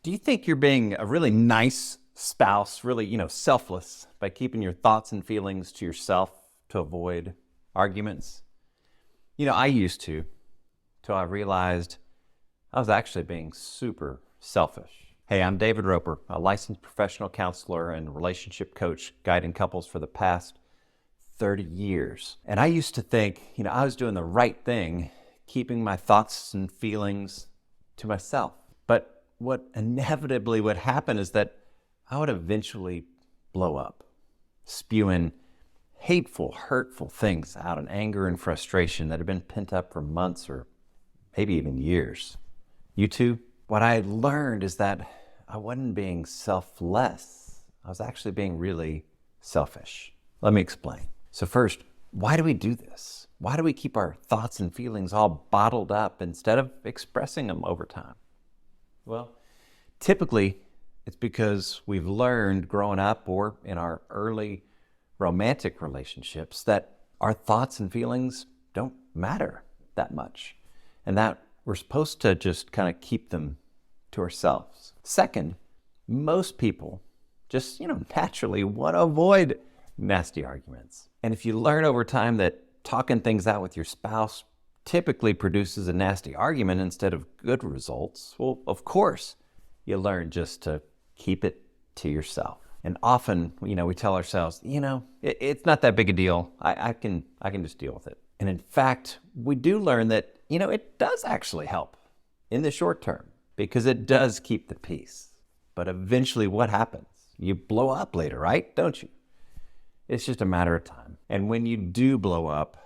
Do you think you're being a really nice spouse, really, selfless by keeping your thoughts and feelings to yourself to avoid arguments? I used to, till I realized I was actually being super selfish. Hey, I'm David Roper, a licensed professional counselor and relationship coach guiding couples for the past 30 years. And I used to think, I was doing the right thing, keeping my thoughts and feelings to myself. But what inevitably would happen is that I would eventually blow up, spewing hateful, hurtful things out in anger and frustration that had been pent up for months or maybe even years. You too? What I had learned is that I wasn't being selfless. I was actually being really selfish. Let me explain. So first, why do we do this? Why do we keep our thoughts and feelings all bottled up instead of expressing them over time? Well, typically it's because we've learned growing up or in our early romantic relationships that our thoughts and feelings don't matter that much and that we're supposed to just kind of keep them to ourselves. Second, most people just, naturally want to avoid nasty arguments. And if you learn over time that talking things out with your spouse typically produces a nasty argument instead of good results, well, of course, you learn just to keep it to yourself. And often, we tell ourselves, it's not that big a deal. I can just deal with it. And in fact, we do learn that, it does actually help in the short term because it does keep the peace. But eventually what happens? You blow up later, right? Don't you? It's just a matter of time. And when you do blow up,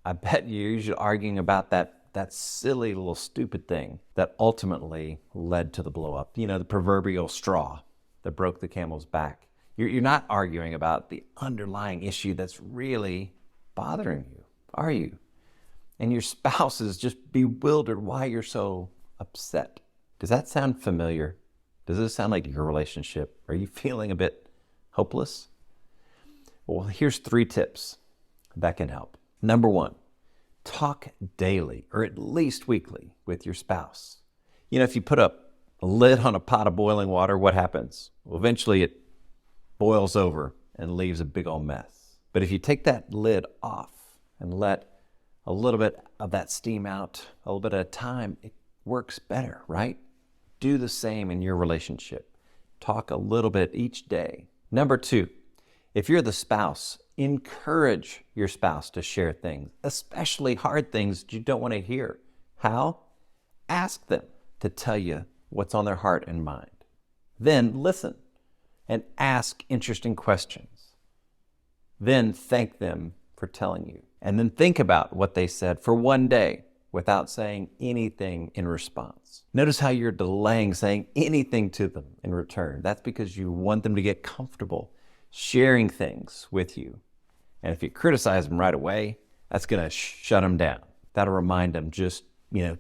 I bet you're usually arguing about that silly little stupid thing that ultimately led to the blow up. The proverbial straw that broke the camel's back. You're not arguing about the underlying issue that's really bothering you, are you? And your spouse is just bewildered why you're so upset. Does that sound familiar? Does this sound like your relationship? Are you feeling a bit hopeless? Well, here's 3 tips that can help. Number 1, talk daily or at least weekly with your spouse. If you put a lid on a pot of boiling water, what happens? Well, eventually it boils over and leaves a big old mess. But if you take that lid off and let a little bit of that steam out a little bit at a time, it works better, right? Do the same in your relationship. Talk a little bit each day. Number 2, if you're the spouse, encourage your spouse to share things, especially hard things that you don't want to hear. How? Ask them to tell you what's on their heart and mind. Then listen and ask interesting questions. Then thank them for telling you. And then think about what they said for one day without saying anything in response. Notice how you're delaying saying anything to them in return. That's because you want them to get comfortable sharing things with you. And if you criticize them right away, that's going to shut them down. That'll remind them just,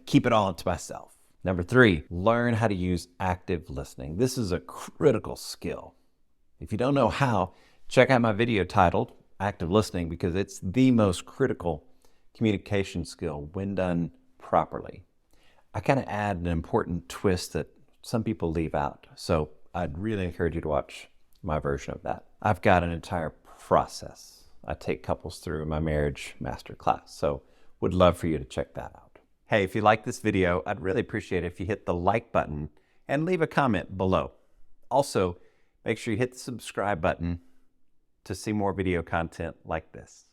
keep it all to myself. Number 3, learn how to use active listening. This is a critical skill. If you don't know how, check out my video titled Active Listening because it's the most critical communication skill when done properly. I kind of add an important twist that some people leave out. So I'd really encourage you to watch my version of that. I've got an entire process I take couples through in my marriage masterclass. So would love for you to check that out. Hey, if you like this video, I'd really appreciate it if you hit the like button and leave a comment below. Also, make sure you hit the subscribe button to see more video content like this.